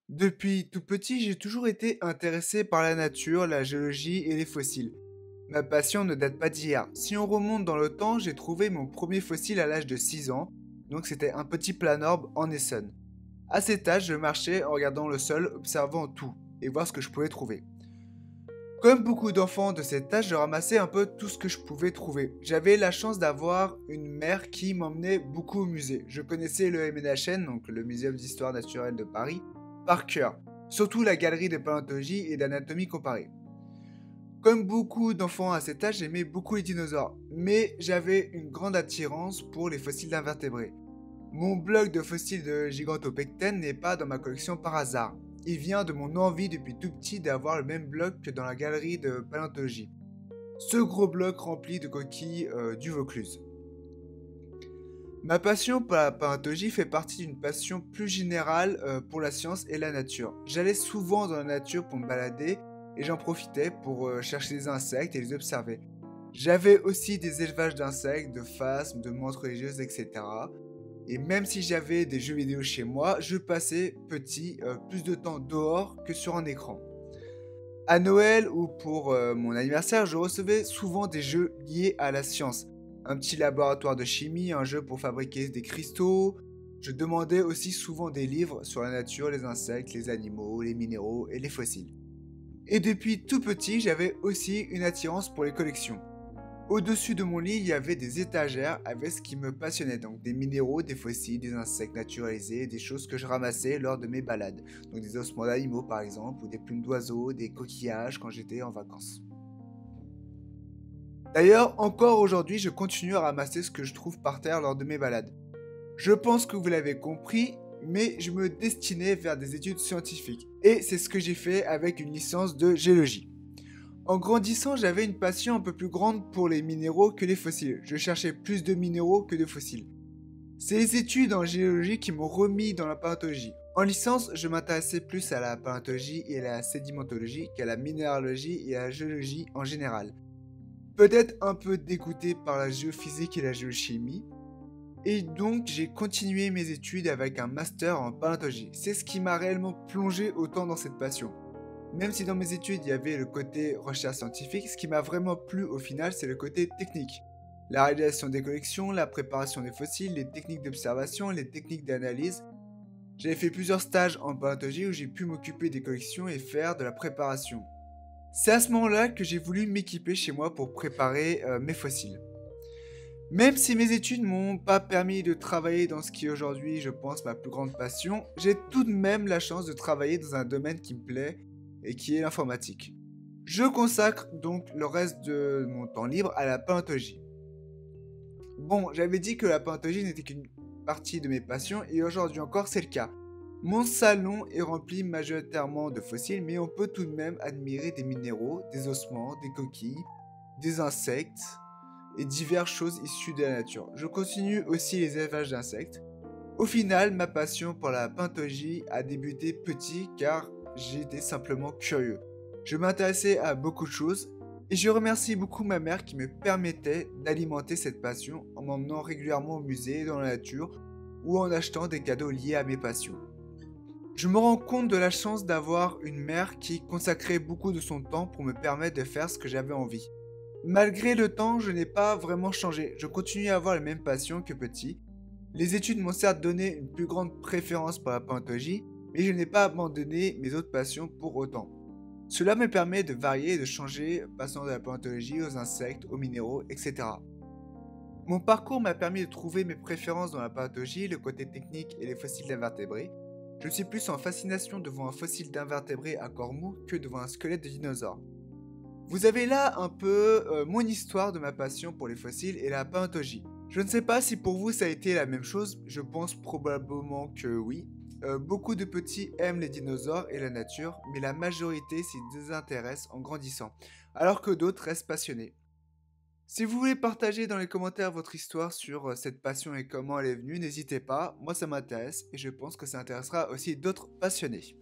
Depuis tout petit, j'ai toujours été intéressé par la nature, la géologie et les fossiles. Ma passion ne date pas d'hier. Si on remonte dans le temps, j'ai trouvé mon premier fossile à l'âge de 6 ans, donc c'était un petit planorbe en Essonne. À cet âge, je marchais en regardant le sol, observant tout, et voir ce que je pouvais trouver. Comme beaucoup d'enfants de cet âge, je ramassais un peu tout ce que je pouvais trouver. J'avais la chance d'avoir une mère qui m'emmenait beaucoup au musée. Je connaissais le MNHN, donc le Muséum d'Histoire Naturelle de Paris, par cœur. Surtout la galerie de paléontologie et d'anatomie comparée. Comme beaucoup d'enfants à cet âge, j'aimais beaucoup les dinosaures, mais j'avais une grande attirance pour les fossiles d'invertébrés. Mon bloc de fossiles de Gigantopecten n'est pas dans ma collection par hasard. Il vient de mon envie depuis tout petit d'avoir le même bloc que dans la galerie de paléontologie. Ce gros bloc rempli de coquilles du Vaucluse. Ma passion pour la paléontologie fait partie d'une passion plus générale pour la science et la nature. J'allais souvent dans la nature pour me balader et j'en profitais pour chercher des insectes et les observer. J'avais aussi des élevages d'insectes, de phasmes, de menthes religieuses, etc. Et même si j'avais des jeux vidéo chez moi, je passais petit plus de temps dehors que sur un écran. À Noël ou pour mon anniversaire, je recevais souvent des jeux liés à la science. Un petit laboratoire de chimie, un jeu pour fabriquer des cristaux. Je demandais aussi souvent des livres sur la nature, les insectes, les animaux, les minéraux et les fossiles. Et depuis tout petit, j'avais aussi une attirance pour les collections. Au-dessus de mon lit, il y avait des étagères avec ce qui me passionnait, donc des minéraux, des fossiles, des insectes naturalisés, des choses que je ramassais lors de mes balades, donc des ossements d'animaux par exemple, ou des plumes d'oiseaux, des coquillages quand j'étais en vacances. D'ailleurs, encore aujourd'hui, je continue à ramasser ce que je trouve par terre lors de mes balades. Je pense que vous l'avez compris, mais je me destinais vers des études scientifiques, et c'est ce que j'ai fait avec une licence de géologie. En grandissant, j'avais une passion un peu plus grande pour les minéraux que les fossiles. Je cherchais plus de minéraux que de fossiles. C'est les études en géologie qui m'ont remis dans la paléontologie. En licence, je m'intéressais plus à la paléontologie et à la sédimentologie qu'à la minéralogie et à la géologie en général. Peut-être un peu dégoûté par la géophysique et la géochimie. Et donc j'ai continué mes études avec un master en paléontologie. C'est ce qui m'a réellement plongé autant dans cette passion. Même si dans mes études il y avait le côté recherche scientifique, ce qui m'a vraiment plu au final c'est le côté technique. La réalisation des collections, la préparation des fossiles, les techniques d'observation, les techniques d'analyse. J'avais fait plusieurs stages en paléontologie où j'ai pu m'occuper des collections et faire de la préparation. C'est à ce moment-là que j'ai voulu m'équiper chez moi pour préparer mes fossiles. Même si mes études m'ont pas permis de travailler dans ce qui est aujourd'hui, je pense, ma plus grande passion, j'ai tout de même la chance de travailler dans un domaine qui me plaît et qui est l'informatique. Je consacre donc le reste de mon temps libre à la paléontologie. Bon, j'avais dit que la paléontologie n'était qu'une partie de mes passions et aujourd'hui encore c'est le cas. Mon salon est rempli majoritairement de fossiles, mais on peut tout de même admirer des minéraux, des ossements, des coquilles, des insectes et diverses choses issues de la nature. Je continue aussi les élevages d'insectes. Au final, ma passion pour la paléontologie a débuté petit car j'étais simplement curieux. Je m'intéressais à beaucoup de choses et je remercie beaucoup ma mère qui me permettait d'alimenter cette passion en m'emmenant régulièrement au musée, dans la nature ou en achetant des cadeaux liés à mes passions. Je me rends compte de la chance d'avoir une mère qui consacrait beaucoup de son temps pour me permettre de faire ce que j'avais envie. Malgré le temps, je n'ai pas vraiment changé. Je continue à avoir les mêmes passions que petit. Les études m'ont certes donné une plus grande préférence pour la paléontologie, mais je n'ai pas abandonné mes autres passions pour autant. Cela me permet de varier et de changer, passant de la paléontologie aux insectes, aux minéraux, etc. Mon parcours m'a permis de trouver mes préférences dans la paléontologie, le côté technique et les fossiles d'invertébrés. Je suis plus en fascination devant un fossile d'invertébré à corps mou que devant un squelette de dinosaure. Vous avez là un peu mon histoire de ma passion pour les fossiles et la paléontologie. Je ne sais pas si pour vous ça a été la même chose, je pense probablement que oui. Beaucoup de petits aiment les dinosaures et la nature, mais la majorité s'y désintéresse en grandissant, alors que d'autres restent passionnés. Si vous voulez partager dans les commentaires votre histoire sur cette passion et comment elle est venue, n'hésitez pas, moi ça m'intéresse et je pense que ça intéressera aussi d'autres passionnés.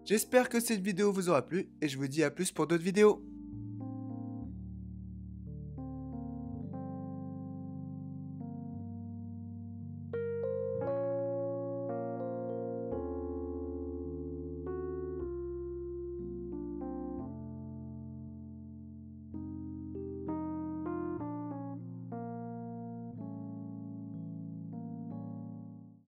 J'espère que cette vidéo vous aura plu et je vous dis à plus pour d'autres vidéos.